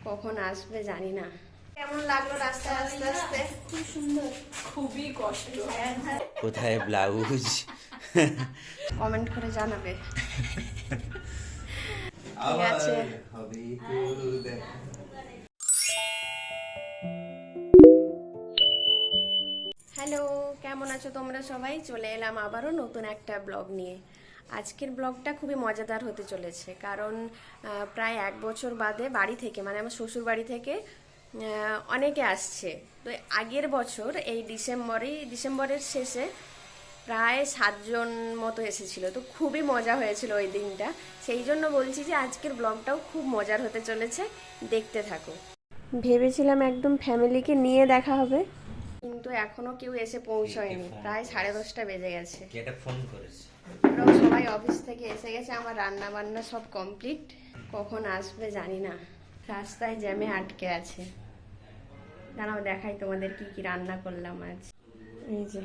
কখন আসবে জানি না। কেমন লাগলো রাস্তায় আস্তে আস্তে? খুব সুন্দর, খুবই কষ্ট। কোথায় ব্লাউজ? কমেন্ট করে জানাবে। ঠিক আছে। হ্যালো, কেমন আছো তোমরা সবাই? চলে এলাম আবারও নতুন একটা ব্লগ নিয়ে। আজকের ব্লগটা খুবই মজাদার হতে চলেছে, কারণ প্রায় 1 বছর বাদে বাড়ি থেকে, মানে আমার শ্বশুর বাড়ি থেকে অনেকে আসছে। তো আগের বছর এই ডিসেম্বরের শেষে প্রায় 7 জন মতো এসেছিল। তো খুবই মজা হয়েছিল ওই দিনটা। সেই জন্য বলছি যে আজকের ব্লগটাও খুব মজার হতে চলেছে, দেখতে থাকো। ভেবেছিলাম একদম ফ্যামিলিকে নিয়ে দেখা হবে, কিন্তু এখনো কেউ এসে পৌঁছয়নি। প্রায় 10:30 বেজে গেছে। এটা ফোন করেছে। ওরাও সবাই অফিস থেকে এসে গেছে। আমার রান্না বান্না সব কমপ্লিট। কখন আসবে জানি না। রাস্তায় জ্যামে আটকে আছে। দাঁড়াও দেখাই তোমাদের কি কি রান্না করলাম আজ। এই যে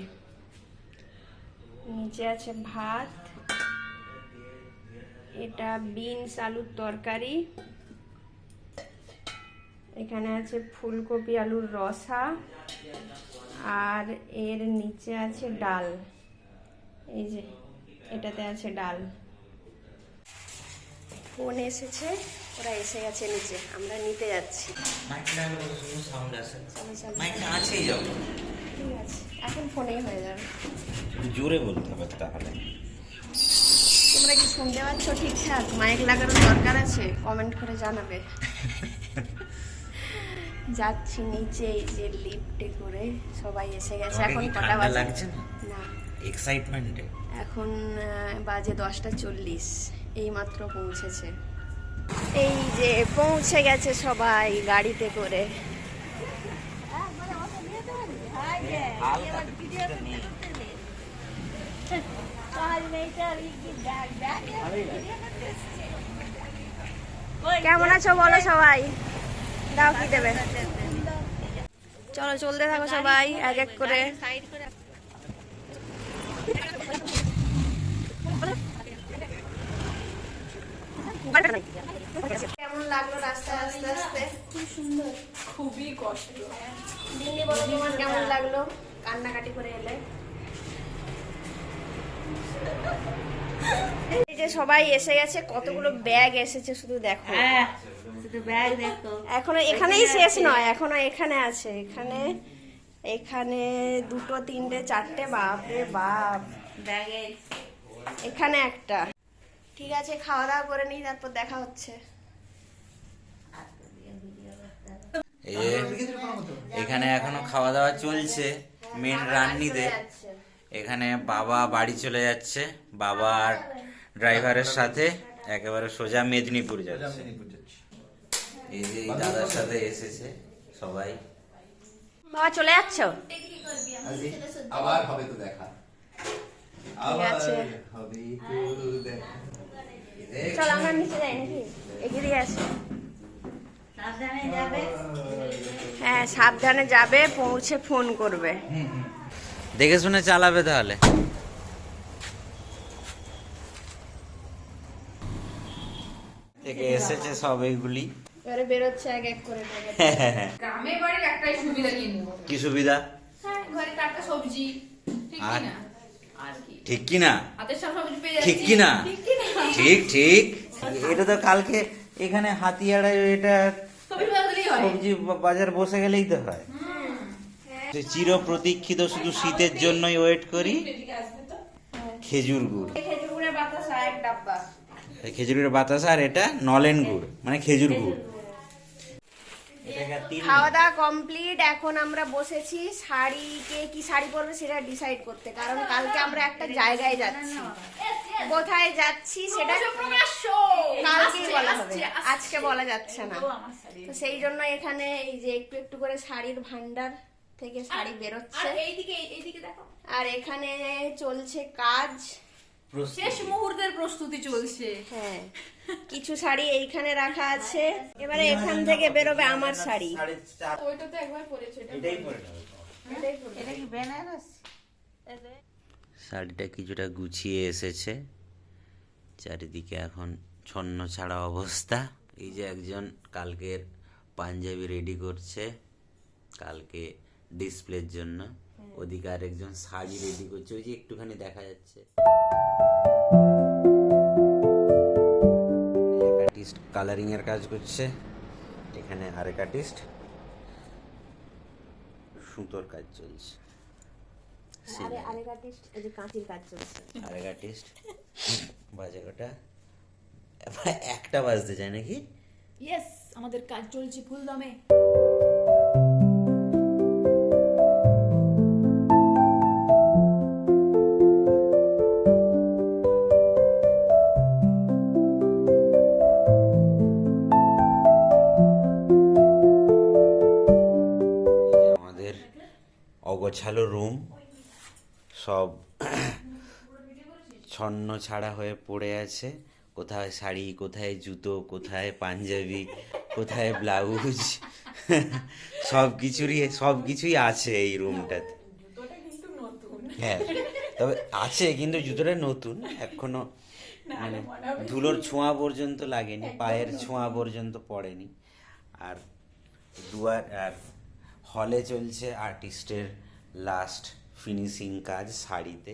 নিচে আছে ভাত, এটা বিনস আলুর তরকারি, এখানে আছে ফুলকপি আলুর রসা, আর এর নিচে আছে ডাল। এই যে এটাতে আছে ডাল। ফোন এসেছে, ওরা এসে গেছে নিচে, আমরা নিতে যাচ্ছি। ঠিক আছে, এখন ফোনেই হয়ে যাবে। জোরে বলতে হবে তাহলে। তোমরা কি শুনতে পাচ্ছ ঠিকঠাক? মাইক লাগানোর দরকার আছে? কমেন্ট করে জানাবে। যাচ্ছি নিচে, এই যে লিফটে করে সবাই এসে গেছে। এখন কটা বাজে? লাগছে না এক্সাইটমেন্টে? এখন বাজে 10:40। এইমাত্র পৌঁছেছে। এই যে পৌঁছে গেছে সবাই গাড়িতে করে। কেমন আছো বলো সবাই? দাও কি দেবে? চলো চলতে থাকো সবাই এক এক করে। কেমন লাগলো রাস্তায় আস্তে আস্তে? খুব সুন্দর, খুবই কষ্ট। দিদি বলো তোমার কেমন লাগলো কান্নাকাটি করে এলে? এই যে সবাই এসে গেছে, কতগুলো ব্যাগ এসেছে শুধু দেখো। শুধু ব্যাগ দেখো। এখনো এখানেই শেষ নয়, এখনো এখানে আছে। এখানে 2, 3, 4, বাপরে বাপ ব্যাগে এখানে একটা। ঠিক আছে, খাওয়া দাওয়া করে নিই, তারপর দেখা হচ্ছে। এখানে এখনো খাওয়া দাওয়া চলছে মেন রান্নিদের। এখানে বাবা বাড়ি চলে যাচ্ছে, বাবা আর ড্রাইভারের সাথে একেবারে সোজা মেদিনীপুর যাচ্ছে। এই যে এই দাদার সাথে এসেছে সবাই। বাবা চলে যাচ্ছ? আবার হবে তো দেখা। ঠিক আছে, হবে তো দেখা। চল আমরা নিচে যাই নাকি? এগিয়ে দিয়ে আসি। সাবধানে যাবে। হ্যাঁ সাবধানে যাবে, পৌঁছে ফোন করবে। দেখে শুনে চালাবে তাহলে। থেকে এসেছে সব এইগুলি। এবারে বেরোচ্ছে এক এক করে। গ্রামের বাড়ির একটাই সুবিধা কিন্তু। কি সুবিধা? হ্যাঁ, ঘরে টাটকা সবজি। ঠিক কি আর না? আর কি? ঠিক কি না? হাতের সব সবজি পেয়ে যাচ্ছি। ঠিক কি না? ঠিক কি না? ঠিক ঠিক। এটা তো কালকে এখানে হাতিয়াড়া এটা সবজি বাজালেই হয়। সবজি বাজার বসে গেলেই তো হয়। চির প্রতীক্ষিত, শুধু শীতের জন্যই ওয়েট করি, এদিকে আসবে তো। খেজুর গুড়। খেজুর গুড়ের বাতাসা 1 ডাব্বা। খেজুরের বাতাসা, আর এটা নলেন গুড় মানে খেজুর গুড়। খাওয়া দাওয়া কমপ্লিট। এখন আমরা বসেছি শাড়িকে কি শাড়ি পরবে সেটা ডিসাইড করতে, কারণ কালকে আমরা একটা জায়গায় যাচ্ছি। কোথায় যাচ্ছি সেটা কালকেই বলা হবে, আজকে বলা যাচ্ছে না। তো সেই জন্য এখানে এই যে একটু একটু করে শাড়ির ভান্ডার থেকে শাড়ি বেরোচ্ছে, আর এইদিকে দেখো। আর এখানে চলছে কাজ, শেষ মুহূর্তের প্রস্তুতি চলছে। হ্যাঁ কিছু শাড়ি এইখানে রাখা আছে। এবারে এখান থেকে বেরোবে আমার শাড়ি। ওইটা তো একবার পরেছে, এটা এটা কি বেনারস? শাড়িটা কিছুটা গুছিয়ে এসেছে, চারিদিকে এখন ছন্ন ছাড়া অবস্থা। এই যে একজন কালকের পাঞ্জাবি রেডি করছে কালকে ডিসপ্লের জন্য। ওদিকে আরেকজন শাড়ি রেডি করছে, ওই যে একটুখানি দেখা যাচ্ছে। এক আর্টিস্ট কালারিং এর কাজ করছে, এখানে আরেক আর্টিস্ট সুতোর কাজ চলছে। আরেক আর্টিস্ট এই যে কাঁচির কাজ চলছে। আরেক আর্টিস্ট বাজে কটা, একটা বাজতে চায় নাকি? ইয়েস, আমাদের কাজ চলছে ফুল দমে। এই যে আমাদের অগোছালো রুম, সব ছন্ন ছাড়া হয়ে পড়ে আছে। কোথায় শাড়ি, কোথায় জুতো, কোথায় পাঞ্জাবি, কোথায় ব্লাউজ, সব কিছুই আছে এই রুমটাতে। হ্যাঁ, তবে আছে, কিন্তু জুতোটা নতুন, এখনো মানে ধুলোর ছোঁয়া পর্যন্ত লাগেনি, পায়ের ছোঁয়া পর্যন্ত পড়েনি। আর দুয়ার আর হলে চলছে আর্টিস্টের লাস্ট ফিনিশিং কাজ শাড়িতে।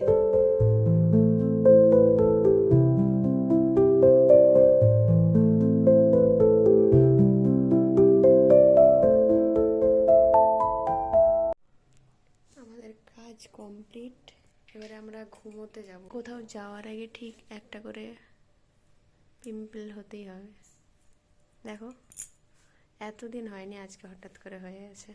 আমাদের কাজ কমপ্লিট, এবারে আমরা ঘুমোতে যাব। কোথাও যাওয়ার আগে ঠিক একটা করে পিম্পল হতেই হবে। দেখো, এতদিন হয়নি, আজকে হঠাৎ করে হয়ে গেছে।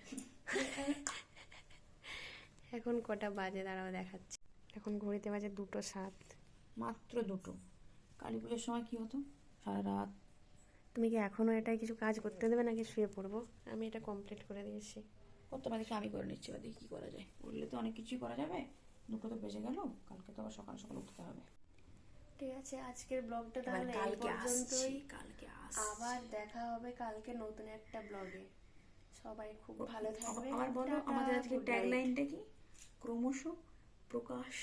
এখন কটা বাজে দাঁড়াও দেখাচ্ছি। এখন ঘড়িতে বাজে 2:07। মাত্র 2টো। কালী পুজোর সময় কি হতো? সারা রাত। তুমি কি এখনো এটাই কিছু কাজ করতে দেবে নাকি শুয়ে পড়বো? আমি এটা কমপ্লিট করে দিয়েছি। করতে পারি, আমি করে নিচ্ছি, এবার দেখি কি করা যায়। করলে তো অনেক কিছুই করা যাবে। 2টো তো বেজে গেল, কালকে তো আবার সকাল সকাল উঠতে হবে। ঠিক আছে, আজকের ব্লগটা এবার তাহলে এই কালকে আসছি, পর্যন্তই। কালকে আবার দেখা হবে কালকে নতুন একটা ব্লগে। সবাই খুব ভালো থাকবে। আবার বলো, টাটা, আমাদের আজকে good night. ট্যাগলাইনটা কি? ক্রমশ প্রকাশ।